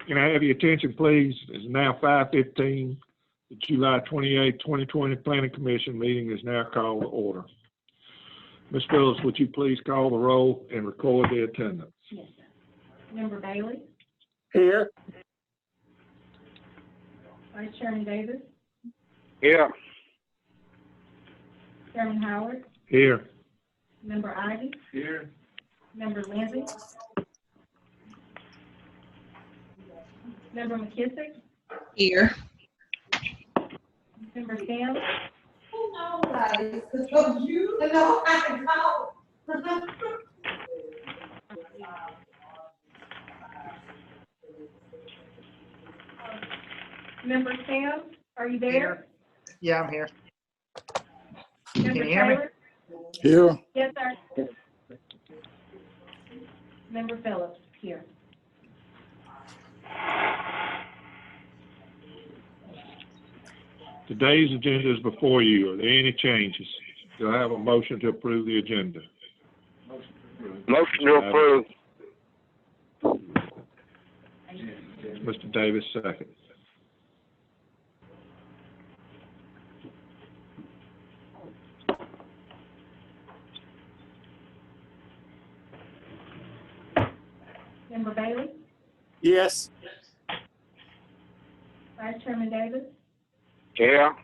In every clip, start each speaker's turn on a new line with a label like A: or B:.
A: Can I have your attention, please? It's now 5:15. The July 28, 2020 Planning Commission meeting is now called to order. Ms. Phillips, would you please call the roll and record the attendance?
B: Yes, sir. Member Bailey?
C: Here.
B: Vice Chairman Davis?
C: Here.
B: Chairman Howard?
A: Here.
B: Member Ivy?
C: Here.
B: Member Lindsay? Member McKissick?
D: Here.
B: Member Sam?
E: Nobody, because you know I can call.
B: Member Sam, are you there?
F: Yeah, I'm here.
B: Member
F: Can you hear me?
B: Taylor?
C: Here.
B: Yes, sir. Member Phillips, here.
A: Today's agenda is before you. Are there any changes? Do I have a motion to approve the agenda?
C: Motion to approve.
A: Mr. Davis, second.
B: Member Bailey?
C: Yes.
B: Vice Chairman Davis?
C: Here.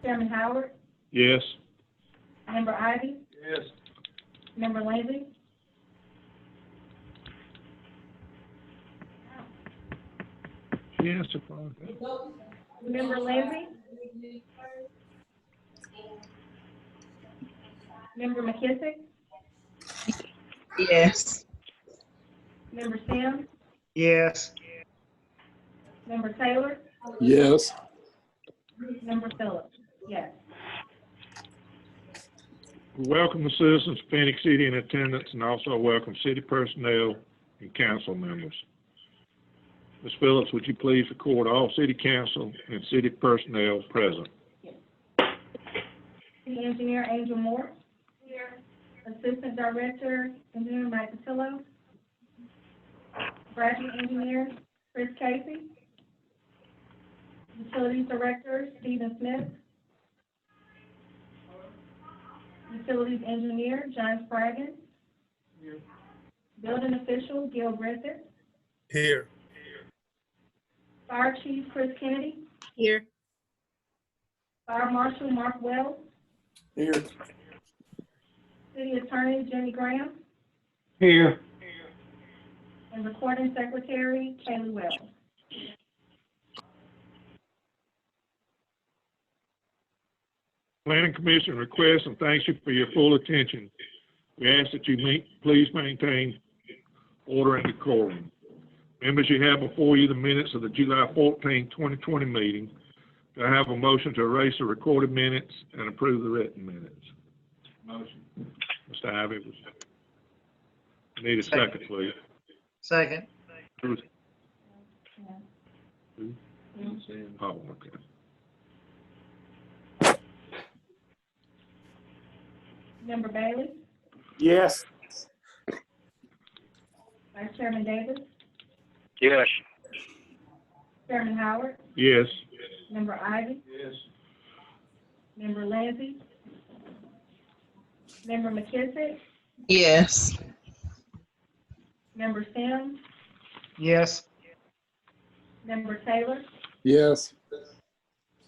B: Chairman Howard?
A: Yes.
B: Member Ivy?
C: Yes.
B: Member Lindsay?
A: Yes, upon.
B: Member Lindsay? Member McKissick?
D: Yes.
B: Member Sam?
F: Yes.
B: Member Taylor?
C: Yes.
B: Member Phillips? Yes.
A: We welcome the citizens of Phenix City in attendance and also welcome city personnel and council members. Ms. Phillips, would you please record all city council and city personnel present?
B: City Engineer Angel Moore? Here. Assistant Director Engineer Mike Patillo? Graduate Engineer Chris Casey? Utilities Director Stephen Smith? Utilities Engineer John Spraggin?
C: Here.
B: Building Official Gil Griffith?
C: Here.
B: Fire Chief Chris Kennedy?
D: Here.
B: Fire Marshal Mark Wells?
C: Here.
B: City Attorney Jenny Graham?
C: Here.
B: And Recording Secretary Kaylee Wells.
A: Planning Commission requests and thanks you for your full attention. We ask that you please maintain order and decorum. Members, you have before you the minutes of the July 14, 2020 meeting. Do I have a motion to erase the recorded minutes and approve the written minutes? Motion. Mr. Ivy, I need a second, please.
F: Second.
A: Who? Oh, okay.
B: Member Bailey?
C: Yes.
B: Vice Chairman Davis?
C: Yes.
B: Chairman Howard?
A: Yes.
B: Member Ivy?
C: Yes.
B: Member Lindsay? Member McKissick?
D: Yes.
B: Member Sims?
F: Yes.
B: Member Taylor?
C: Yes.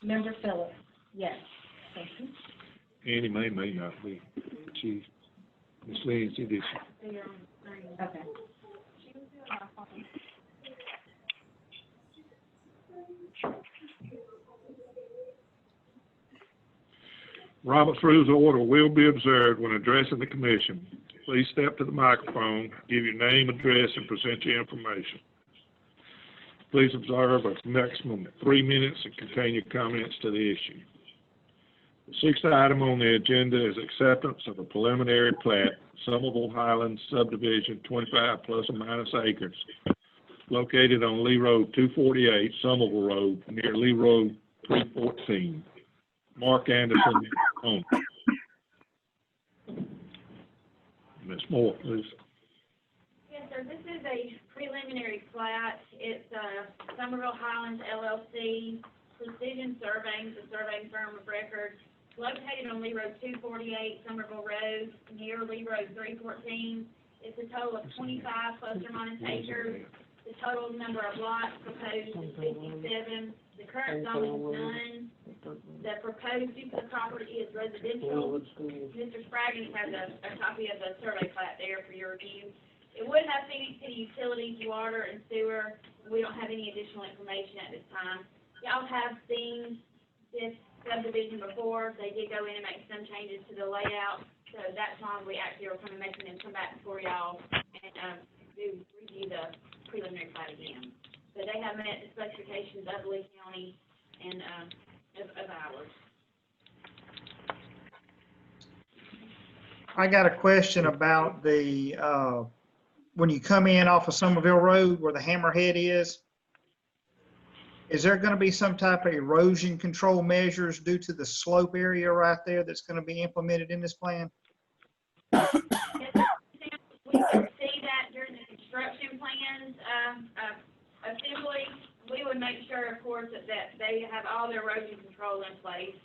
B: Member Phillips? Yes. Thank you.
A: Annie may not be. She, Ms. Lindsay, did she?
B: Okay.
A: Robert's Rules of Order will be observed when addressing the commission. Please step to the microphone, give your name, address, and present your information. Please observe a maximum of 3 minutes and contain your comments to the issue. The sixth item on the agenda is acceptance of a preliminary plat, Somerville Highlands subdivision, 25 plus or minus acres, located on Lee Road 248, Somerville Road, near Lee Road 314. Mark Anderson, owner. Ms. Moore, please.
B: Yes, sir. This is
G: a preliminary plat. It's Somerville Highlands LLC, Precision Surveying, the surveying firm of record, located on Lee Road 248, Somerville Road, near Lee Road 314. It's a total of 25 plus or minus acres. The total number of lots proposed is 57. The current zoning is none. The proposed use of the property is residential. Mr. Spraggins has a copy of the survey plat there for your review. It would have Phenix City utilities, water, and sewer. We don't have any additional information at this time. Y'all have seen this subdivision before. They did go in and make some changes to the layout, so that's why we actually are kind of making them come back before y'all and do review the preliminary plat again. So they have met the specifications of Lee County and of ours.
F: I got a question about the, when you come in off of Somerville Road where the hammerhead is there going to be some type of erosion control measures due to the slope area right there that's going to be implemented in this plan?
G: Yes, sir. We can see that during the construction plans, assembly. We would make sure, of course, that they have all their erosion control in place.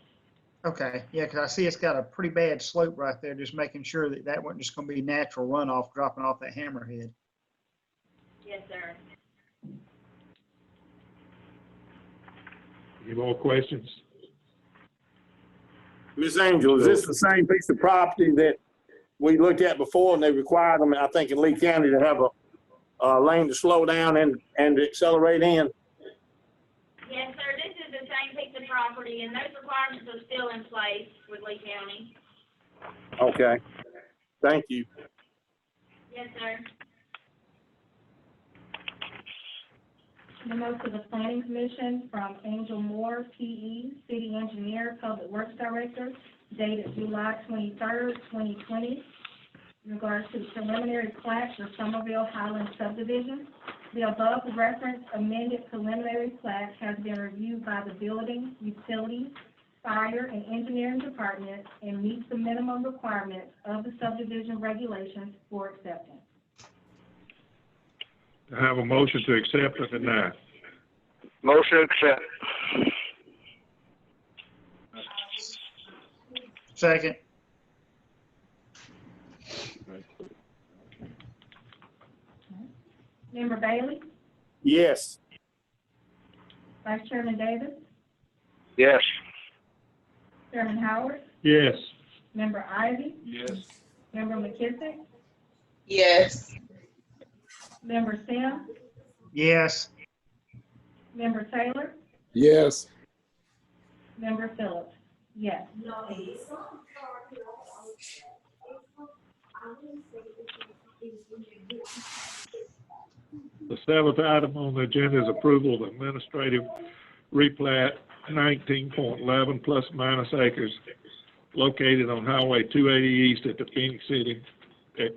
F: Okay, yeah, because I see it's got a pretty bad slope right there, just making sure that that wasn't just going to be natural runoff dropping off that hammerhead.
G: Yes, sir.
A: Any more questions?
C: Ms. Angel, is this the same piece of property that we looked at before and they required them, I think in Lee County, to have a lane to slow down and to accelerate in?
G: Yes, sir. This is the same piece of property, and those requirements are still in place with Lee County.
C: Okay, thank you.
G: Yes, sir.
B: Memo to the Planning Commission from Angel Moore, PE, City Engineer, Public Works Director, dated July 23rd, 2020, in regards to preliminary plat for Somerville Highlands subdivision. The above referenced amended preliminary plat has been reviewed by the Building, Utilities, Fire, and Engineering Department and meets the minimum requirements of the subdivision regulations for acceptance.
A: To have a motion to accept or deny?
C: Motion to accept.
F: Second.
B: Member Bailey?
C: Yes.
B: Vice Chairman Davis?
C: Yes.
B: Chairman Howard?
A: Yes.
B: Member Ivy?
C: Yes.
B: Member McKissick?
D: Yes.
B: Member Sims?
F: Yes.
B: Member Taylor?
C: Yes.
B: Member Phillips? Yes.
A: The seventh item on the agenda is approval of administrative replat 19.11 plus minus acres located on Highway 280 East at the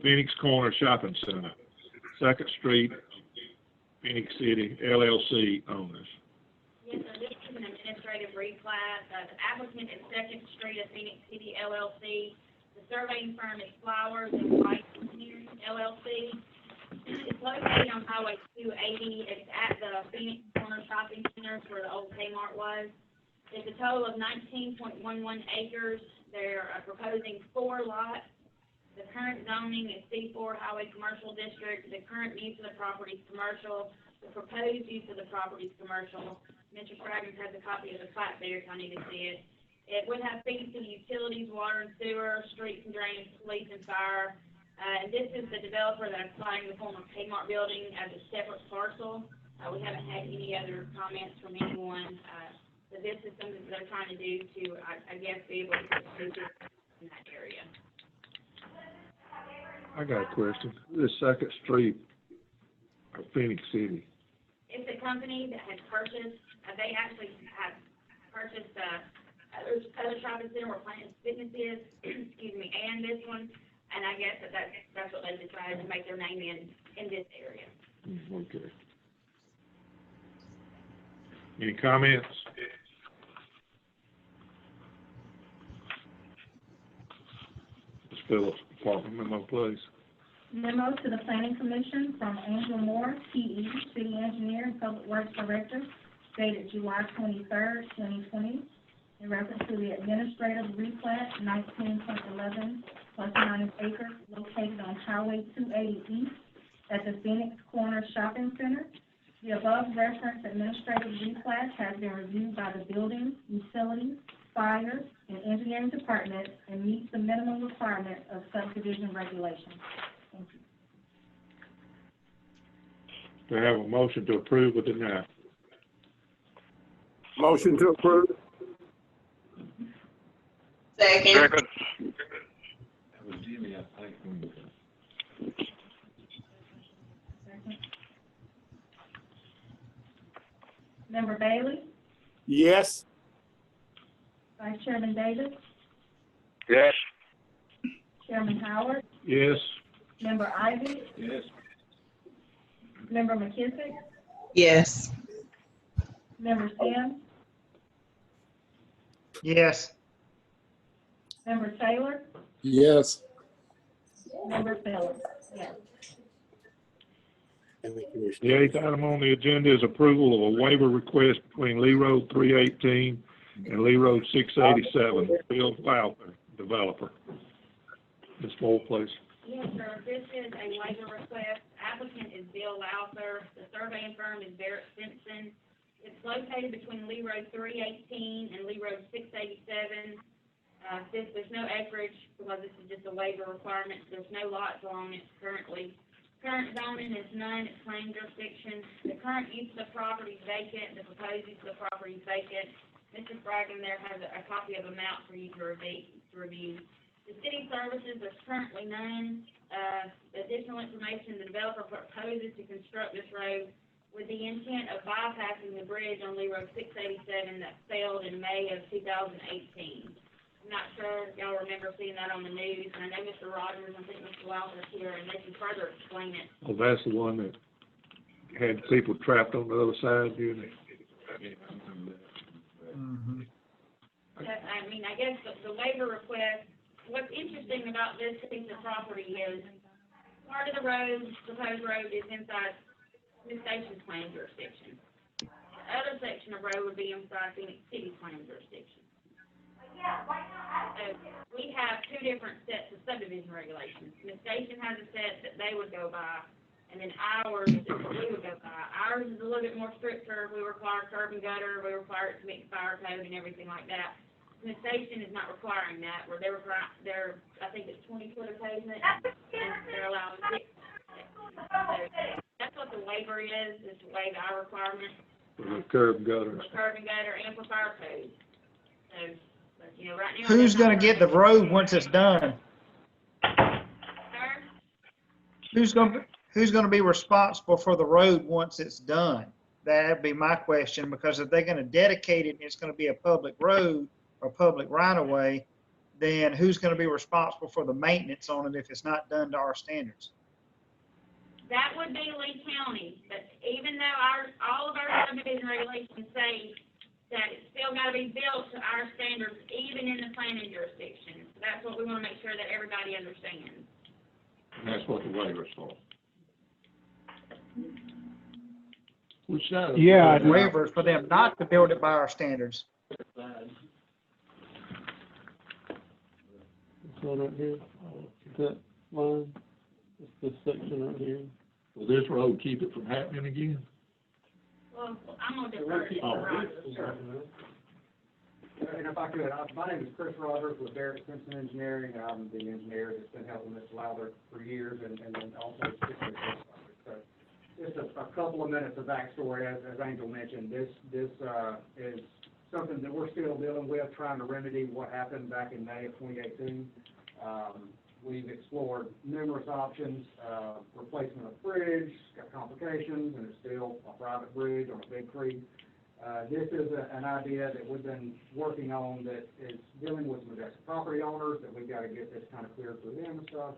A: Phoenix Corner Shopping Center, 2nd Street, Phenix City, LLC owners.
G: Yes, sir. This is an administrative replat. The applicant is 2nd Street of Phenix City, LLC. The surveying firm is Flowers and White Engineering, LLC. It's located on Highway 280. It's at the Phoenix Corner Shopping Center where the old Kmart was. It's a total of 19.11 acres. They're proposing 4 lots. The current zoning is C4 Highway Commercial District. The current use of the property is commercial. The proposed use of the property is commercial. Mr. Spraggins has a copy of the plat there if I need to see it. It would have Phenix City utilities, water and sewer, streets and drainage, police and fire. And this is the developer that is applying the former Kmart building as a separate parcel. We haven't had any other comments from anyone. So this is something that they're trying to do to, I guess, be able to do this in that area.
A: I got a question. This 2nd Street of Phoenix City.
G: It's a company that has purchased, they actually have purchased, other shopping center where Planet Fitness is, excuse me, and this one. And I guess that's what they decided to make their name in this area.
A: Okay. Any comments? Ms. Phillips, Department Memo, please.
B: Memo to the Planning Commission from Angel Moore, P.E., City Engineer and Public Works Director, dated July 23rd, 2020, in reference to the administrative replat 19.11 plus minus acres located on Highway 280 East at the Phenix Corner Shopping Center. The above referenced administrative replat has been reviewed by the Building, Utilities, Fire, and Engineering Department and meets the minimum requirements of subdivision regulations. Thank you.
A: Do I have a motion to approve or deny?
C: Motion to approve.
D: Second.
B: Member Bailey?
C: Yes.
B: Vice Chairman Davis?
C: Yes.
B: Chairman Howard?
A: Yes.
B: Member Ivy?
A: Yes.
B: Member McKissick?
D: Yes.
B: Member Sims?
F: Yes.
B: Member Taylor?
C: Yes.
B: Member Phillips? Yes.
A: The eighth item on the agenda is approval of a waiver request between Lee Road 318 and Lee Road 687, Bill Lowther, developer. Ms. Moore, please.
G: Yes, sir, this is a waiver request. Applicant is Bill Lowther. The surveying firm is Barrett Simpson. It's located between Lee Road 318 and Lee Road 687. Since there's no acreage, because this is just a waiver requirement, there's no lots along it currently. Current zoning is none, it's claim jurisdiction. The current use of the property is vacant, the proposed use of the property is vacant. Mr. Bragdon there has a copy of a map for you to review. The city services, there's currently none. Additional information, the developer proposes to construct this road with the intent of bypassing the bridge on Lee Road 687 that failed in May of 2018. I'm not sure if y'all remember seeing that on the news, and I know Mr. Rogers, I think Mr. Lowther's here, and they can further explain it.
A: Well, that's the one that had people trapped on the other side doing it.
F: Mhm.
G: I mean, I guess the waiver request, what's interesting about this piece of property is part of the road, proposed road, is inside the station's plan jurisdiction. The other section of road would be inside Phenix City Planning Jurisdiction. So we have two different sets of subdivision regulations. The station has a set that they would go by, and then ours is what we would go by. Ours is a little bit more stricter. We require curb and gutter. We require it to meet fire code and everything like that. The station is not requiring that, where they're I think it's 20-foot of pavement, and they're allowing 6. So that's what the waiver is to waive our requirements
A: The curb gutters.
G: for curb and gutter and for fire code. So, but, you know, right now.
F: Who's gonna get the road once it's done?
G: Sir?
F: Who's gonna be responsible for the road once it's done? That'd be my question, because if they're gonna dedicate it and it's gonna be a public road or public right of way, then who's gonna be responsible for the maintenance on it if it's not done to our standards?
G: That would be Lee County, but even though all of our subdivision regulations say that it's still gotta be built to our standards, even in the planning jurisdiction. So that's what we wanna make sure that everybody understands.
A: And that's what the waiver's for. Which side?
F: Yeah. Waivers for them not to build it by our standards.
H: One right here, that line, it's this section right here.
A: Will this road keep it from happening again?
G: Well, I'm gonna defer to Mr. Rogers.
I: And if I could, my name is Chris Rogers with Barrett Simpson Engineering. I'm the engineer that's been helping Mr. Lowther for years, and then also particularly this project. So just a couple of minutes of backstory, as Angel mentioned, this is something that we're still dealing with, trying to remedy what happened back in May of 2018. We've explored numerous options, replacement of bridge, got complications, and it's still a private bridge on a big creek. This is an idea that we've been working on that is dealing with some adjacent property owners, that we've got to get this kind of cleared through them and stuff.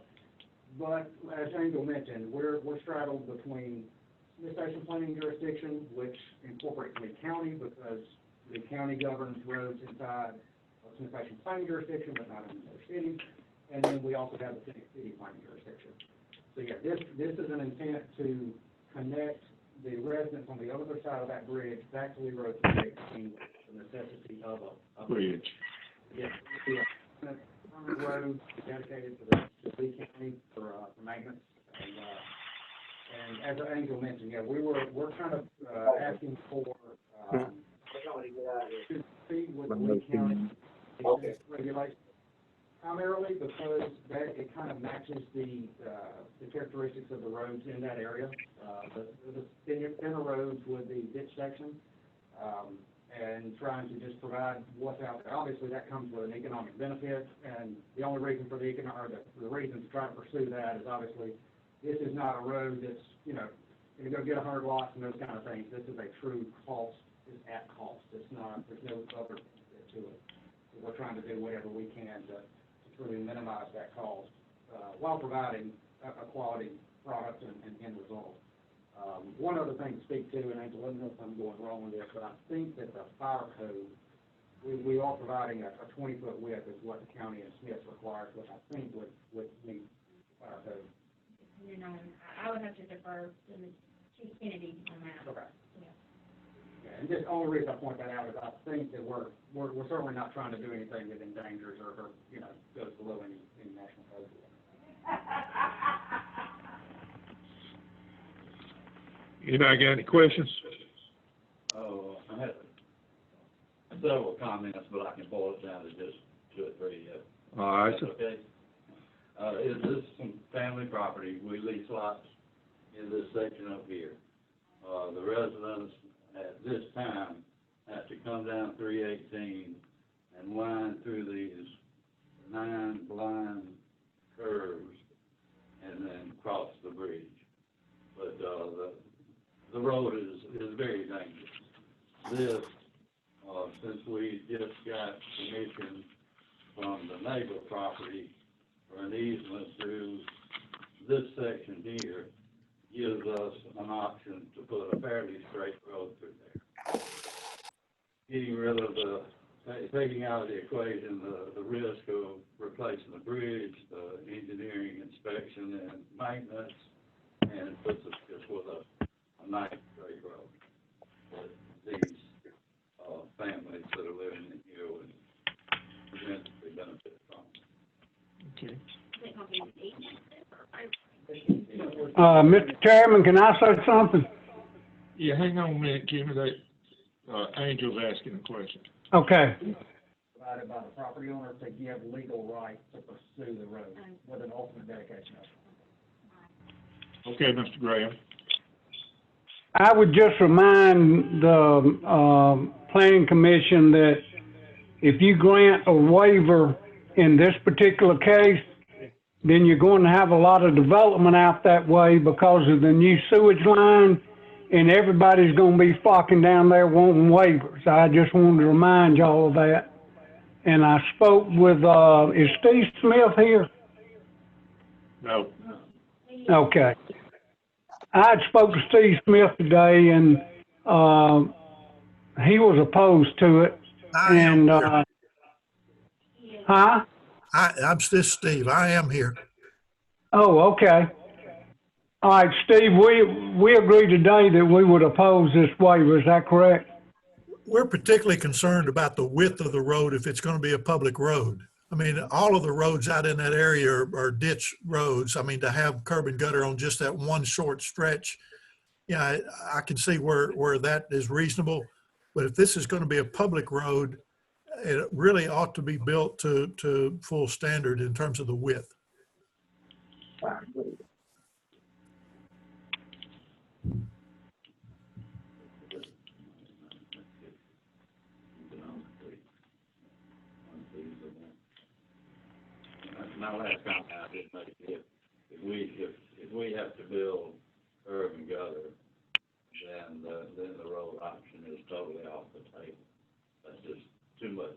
I: But as Angel mentioned, we're straddled between the station planning jurisdiction, which incorporates Lee County, because the county governs roads inside of Smith Station planning jurisdiction, but not in other cities. And then we also have the Phenix City planning jurisdiction. So yeah, this is an intent to connect the residents on the other side of that bridge back to Lee Road 318, the necessity of a
A: Bridge.
I: Yeah, yeah. Road dedicated to Lee County for maintenance. And as Angel mentioned, yeah, we're kind of asking for to see with the Lee County regulations, primarily because that it kind of matches the characteristics of the roads in that area. The thinner roads with the ditch section, and trying to just provide what's out there. Obviously, that comes with an economic benefit, and the only reason for the reason to try to pursue that is obviously this is not a road that's, you know, going to go get 100 lots and those kind of things. This is a true cost, is at cost. It's not, there's no other to it. So we're trying to do whatever we can to truly minimize that cost while providing a quality product and end result. One other thing to speak to, and Angela, let me know if I'm going wrong with this, but I think that the fire code, we are providing a 20-foot width is what the county and Smith requires, which I think would meet fire code.
G: You know, I would have to defer to Chief Kennedy on that.
I: Okay.
G: Yeah.
I: Yeah, and just the only reason I point that out is I think that we're certainly not trying to do anything that endangers or you know, goes below any national code.
A: Anybody got any questions?
J: Oh, I have several comments, but I can boil it down to just 2 or 3.
A: All right,
J: That's okay. Is this some family property? We lease lots in this section up here. The residents at this time have to come down 318 and wind through these 9 blind curves and then cross the bridge. But the road is very dangerous. This, since we just got permission from the neighbor property for an easement through this section here, gives us an option to put a fairly straight road through there. Getting rid of taking out of the equation the risk of replacing the bridge, the engineering inspection and maintenance, and puts us just with a nice straight road that these families that are living in here would tremendously benefit from.
A: okay.
K: Mr. Chairman, can I say something?
A: Yeah, hang on a minute, Kenny. Angel's asking a question.
K: Okay.
I: Provided by the property owner to give legal right to pursue the road with an ultimate dedication of it.
A: Okay, Mr. Graham.
K: I would just remind the Planning Commission that if you grant a waiver in this particular case, then you're going to have a lot of development out that way because of the new sewage line, and everybody's going to be flocking down there wanting waivers. I just wanted to remind y'all of that. And I spoke with, is Steve Smith here?
A: No.
K: Okay. I had spoke to Steve Smith today, and he was opposed to it. And huh?
L: I'm this Steve. I am here.
K: Oh, okay. All right, Steve, we agreed today that we would oppose this waiver. Is that correct?
L: We're particularly concerned about the width of the road if it's going to be a public road. I mean, all of the roads out in that area are ditch roads. I mean, to have curb and gutter on just that one short stretch, yeah, I can see where that is reasonable. But if this is going to be a public road, it really ought to be built to full standard in terms of the width.
J: My last comment I did make it, if we have to build curb and gutter, then the road option is totally off the table. That's just too much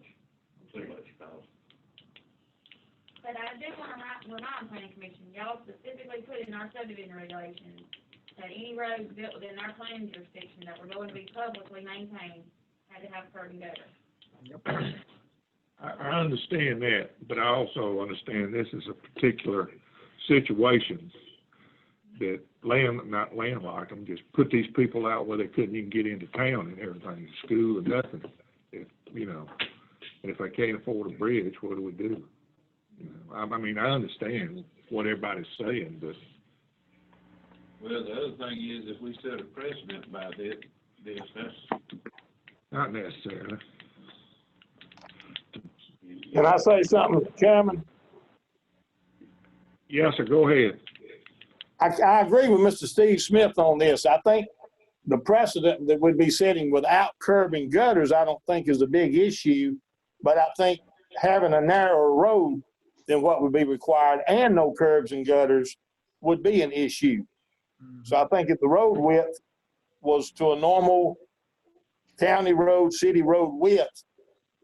J: cost.
G: But I do want to remind Planning Commission, y'all specifically put in our subdivision regulations that any roads built within our planning jurisdiction that were going to be publicly maintained had to have curb and gutter.
A: I understand that, but I also understand this is a particular situation. not landlocked them, just put these people out where they couldn't even get into town and everything, school and nothing. If, you know, and if they can't afford a bridge, what do we do? You know, I mean, I understand what everybody's saying, but.
M: Well, the other thing is, if we set a precedent by this, that's.
A: Not necessarily.
C: Can I say something, Mr. Chairman?
A: Yes, sir, go ahead.
C: I agree with Mr. Steve Smith on this. I think the precedent that we'd be setting without curb and gutters, I don't think is a big issue. But I think having a narrower road than what would be required and no curbs and gutters would be an issue. So I think if the road width was to a normal county road, city road width,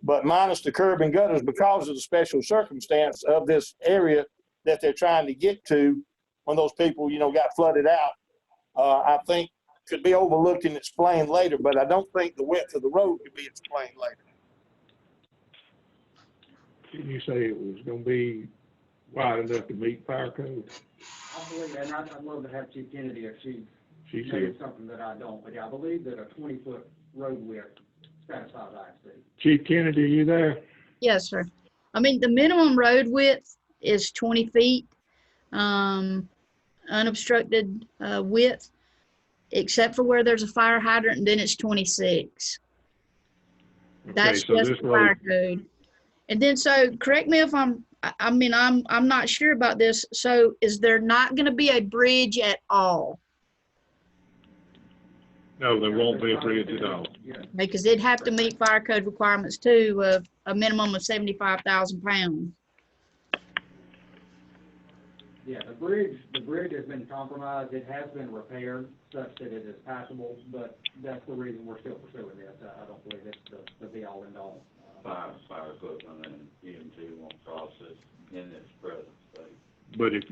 C: but minus the curb and gutters because of the special circumstance of this area that they're trying to get to when those people, you know, got flooded out, I think could be overlooked and explained later, but I don't think the width of the road could be explained later.
A: Didn't you say it was gonna be wide enough to meet fire code?
I: I believe that, and I'd love to have Chief Kennedy if she
A: She
I: knows
A: said.
I: something that I don't, but yeah, I believe that a 20-foot road width satisfies IC.
A: Chief Kennedy, are you there?
N: Yes, sir. I mean, the minimum road width is 20 feet, unobstructed width, except for where there's a fire hydrant, and then it's 26. That's
A: Okay, so
N: just
A: this
N: the
A: road,
N: fire code. And then, so correct me if I'm not sure about this. So is there not going to be a bridge at all?
A: no, there won't be a bridge at all.
N: Because it'd have to meet fire code requirements too, of a minimum of 75,000 pounds.
I: Yeah, the bridge has been compromised. It has been repaired such that it is passable, but that's the reason we're still pursuing this. I don't believe it's the be all end all.
J: Fire equipment and EMT won't cross it in its present state.
A: But if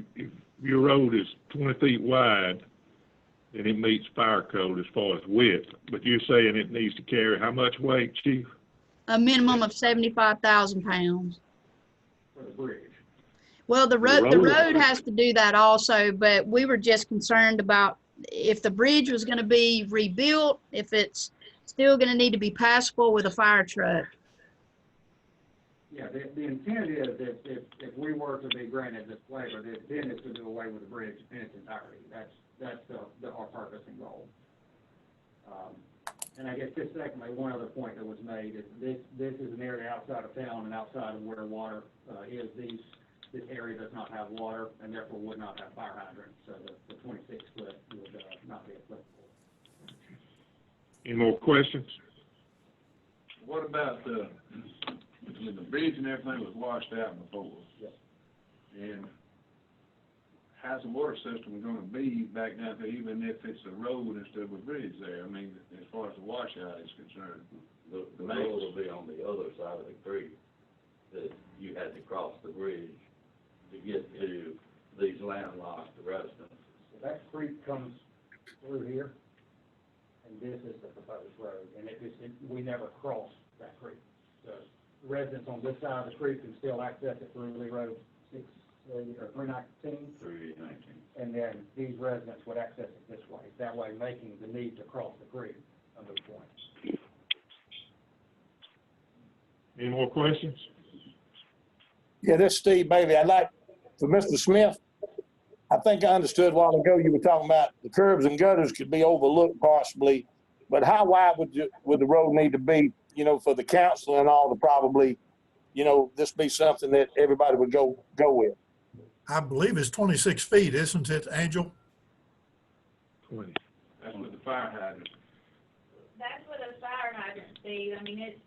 A: your road is 20 feet wide, then it meets fire code as far as width. But you're saying it needs to carry how much weight, Chief?
N: A minimum of 75,000 pounds.
I: For the bridge.
N: Well, the road has to do that also, but we were just concerned about if the bridge was going to be rebuilt, if it's still going to need to be passable with a fire truck.
I: Yeah, the intent is if we were to be granted this waiver, the intent is to do away with the bridge in its entirety. That's our purpose and goal. And I guess just secondly, one other point that was made is this is an area outside of town and outside of where water is. This area does not have water and therefore would not have fire hydrants, so the 26 foot would not be applicable.
A: Any more questions?
M: What about the bridge and everything was washed out before?
I: Yes.
M: And how's the water system gonna be back down there, even if it's a road instead of a bridge there? I mean, as far as the washout is concerned.
J: The road will be on the other side of the creek that you had to cross the bridge to get to these landlocked residents.
I: So that creek comes through here, and this is the proposed road, and we never cross that creek. The residents on this side of the creek can still access it through Lee Road 319.
J: 319.
I: And then these residents would access it this way, that way making the need to cross the creek a moot point.
A: Any more questions?
C: Yeah, this is Steve Bailey. I'd like for Mr. Smith. I think I understood a while ago you were talking about the curbs and gutters could be overlooked possibly, but how wide would the road need to be, you know, for the council and all to probably, you know, this be something that everybody would go with?
L: I believe it's 26 feet, isn't it, Angel?
A: 20.
M: That's with the fire hydrant.
G: That's with a fire hydrant, Steve. I mean, it's,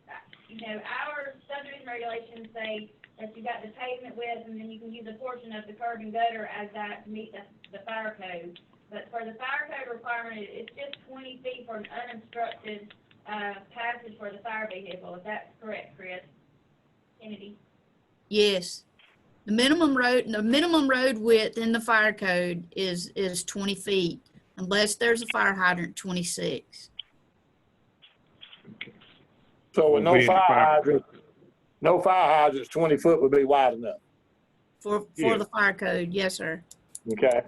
G: you know, our subdivision regulations say that you got the pavement width and then you can use a portion of the curb and gutter as that to meet the fire code. But for the fire code requirement, it's just 20 feet for an unobstructed passage for the fire vehicle, if that's correct, Chris Kennedy.
N: Yes. The minimum road width in the fire code is 20 feet, unless there's a fire hydrant, 26.
C: So with no fire hydrants, 20 foot would be wide enough.
N: For the fire code, yes, sir.
C: Okay.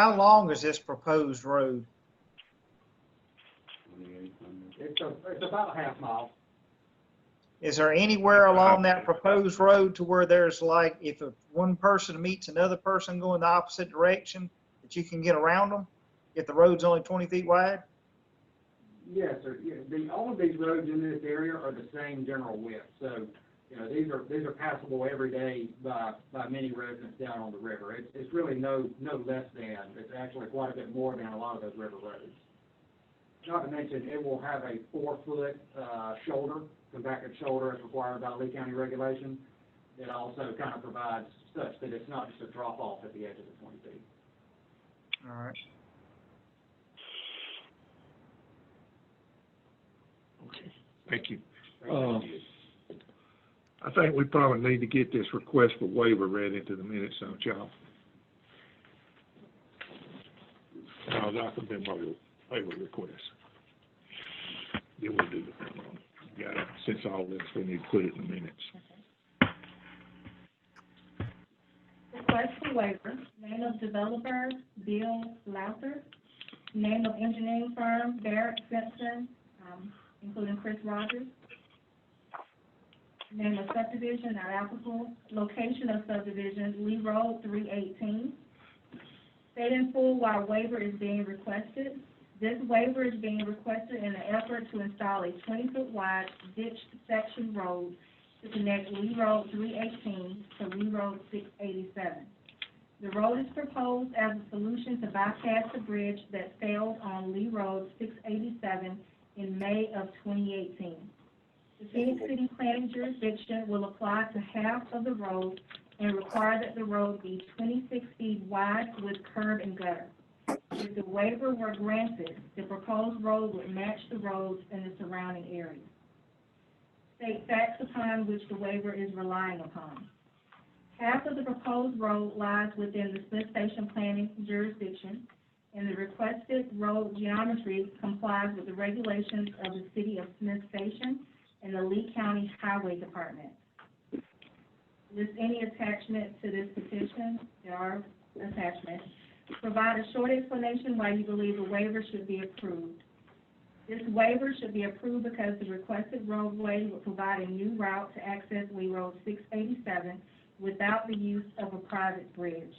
F: How long is this proposed road?
I: It's about a half mile.
F: Is there anywhere along that proposed road to where there's like, if one person meets another person going the opposite direction, that you can get around them if the road's only 20 feet wide?
I: Yes, sir. Yeah, all of these roads in this area are the same general width. So, you know, these are passable every day by many residents down on the river. It's really no less than. It's actually quite a bit more than a lot of those river roads. Not to mention, it will have a 4-foot shoulder, compacted shoulder as required by Lee County regulation. It also kind of provides such that it's not just a drop off at the edge of the 20 feet.
F: All right.
A: Okay, thank you. I think we probably need to get this request for waiver read into the minutes, don't y'all? No, that could be my waiver request. Then we'll do the, got it. Since all this, we need to put it in the minutes.
B: Request for waiver, name of developer, Bill Lauter, name of engineering firm, Barrett Simpson, including Chris Rogers, name of subdivision not applicable, location of subdivision, Lee Road 318. State in full why waiver is being requested. This waiver is being requested in an effort to install a 20-foot wide ditch section road to connect Lee Road 318 to Lee Road 687. The road is proposed as a solution to bypass the bridge that failed on Lee Road 687 in May of 2018. The Phenix City Planning jurisdiction will apply to half of the road and require that the road be 26 feet wide with curb and gutter. If the waiver were granted, the proposed road would match the roads in the surrounding area. State facts upon which the waiver is relying upon. Half of the proposed road lies within the Smith Station Planning jurisdiction, and the requested road geometry complies with the regulations of the City of Smith Station and the Lee County Highway Department. List any attachment to this petition. There are attachments. Provide a short explanation why you believe the waiver should be approved. This waiver should be approved because the requested roadway will provide a new route to access Lee Road 687 without the use of a private bridge.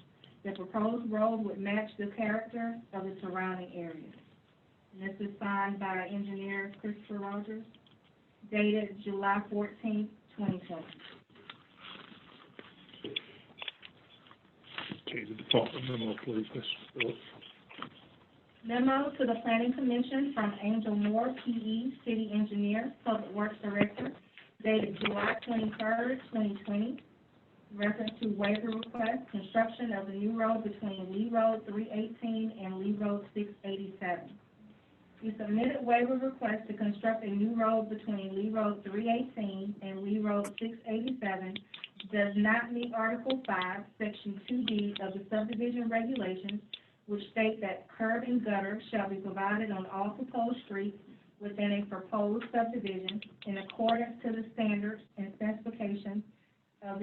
B: The proposed road would match the character of the surrounding areas. And this is signed by engineer Christopher Rogers, dated July 14, 2020.
A: Okay, the department memo, please, Ms. Phillips.
B: Memo to the Planning Commission from Angel Moore, P.E., City Engineer, Public Works Director, dated July 23rd, 2020. Reference to waiver request, construction of the new road between Lee Road 318 and Lee Road 687. The submitted waiver request to construct a new road between Lee Road 318 and Lee Road 687 does not meet Article 5, Section 2D of the subdivision regulations, which state that curb and gutter shall be provided on all proposed streets within a proposed subdivision in accordance to the standards and specifications of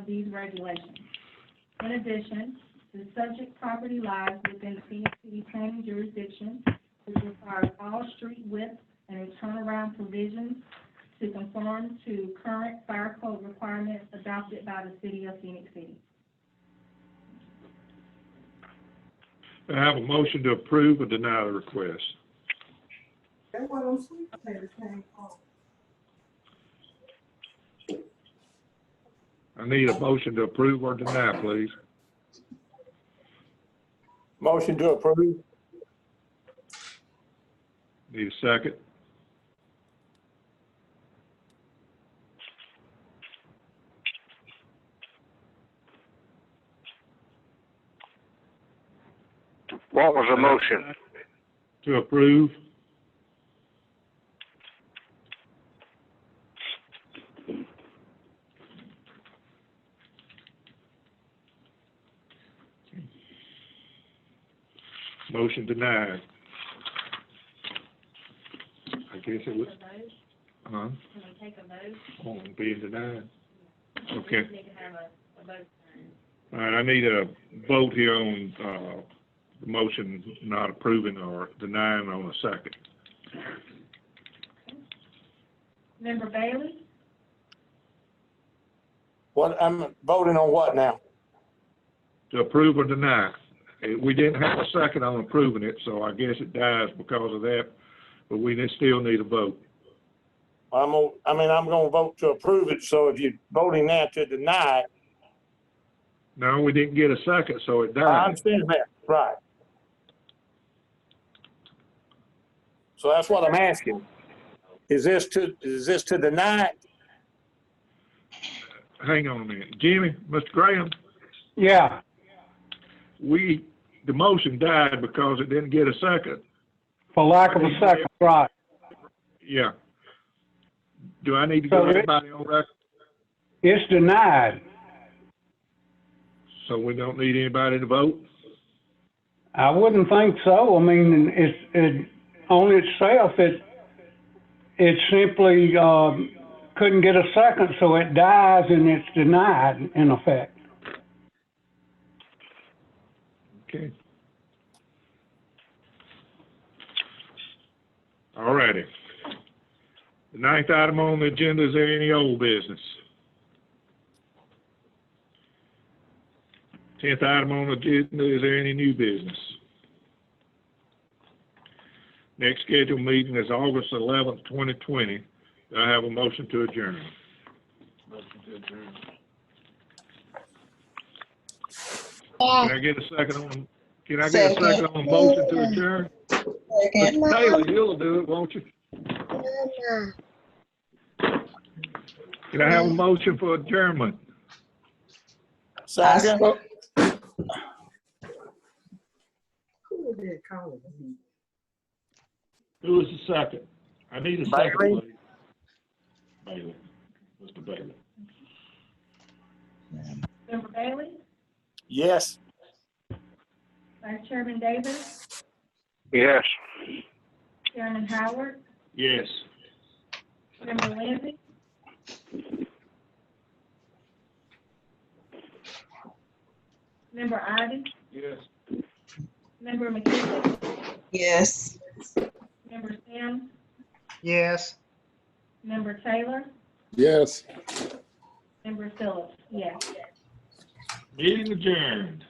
B: these regulations. In addition, the subject property lies within the Phenix City Planning jurisdiction, which requires all street widths and turnaround provisions to conform to current fire code requirements adopted by the City of Phenix City.
A: I have a motion to approve or deny the request.
E: That's what I'm saying.
A: I need a motion to approve or deny, please.
C: Motion to approve.
A: Need a second?
O: What was the motion?
A: To approve. Motion denied. I guess it was,
G: Can we take a vote?
A: on being denied. Okay.
G: We need to have a vote.
A: All right, I need a vote here on, the motion not approving or denying on a second.
B: Member Bailey?
C: What, I'm voting on what now?
A: To approve or deny. We didn't have a second on approving it, so I guess it dies because of that, but we still need a vote.
C: I'm gonna vote to approve it, so if you're voting now to deny it,
A: No, we didn't get a second, so it
C: I
A: died.
C: understand that, right. So that's what I'm asking. Is this to deny it?
A: Hang on a minute. Jimmy, Mr. Graham,
K: Yeah,
A: the motion died because it didn't get a second.
K: for lack of a second, right.
A: Yeah. Do I need to go
K: So
A: everybody on record?
K: It's denied.
A: So we don't need anybody to vote?
K: I wouldn't think so. I mean, on itself, it simply, couldn't get a second, so it dies and it's denied in effect.
A: Okay. All righty. The ninth item on the agenda, is there any old business? 10th item on the agenda, is there any new business? Next scheduled meeting is August 11th, 2020. Do I have a motion to adjourn?
M: Motion to adjourn.
A: Can I get a second on, can I get a second on the motion to adjourn? Mr. Taylor, you'll do it, won't you? Can I have a motion for adjournment?
C: Second?
A: Who is the second? I need a second,
C: Bailey.
A: please. Bailey. Mr. Bailey.
B: Member Bailey?
C: Yes.
B: Vice Chairman Davis?
O: Yes.
B: Chairman Howard?
A: Yes.
B: Member Lindsey? Member Ivy?
M: Yes.
B: Member McKissick?
D: Yes.
B: Member Sims?
F: Yes.
B: Member Taylor?
C: Yes.
B: Member Phillips? Yes.
A: Meeting adjourned.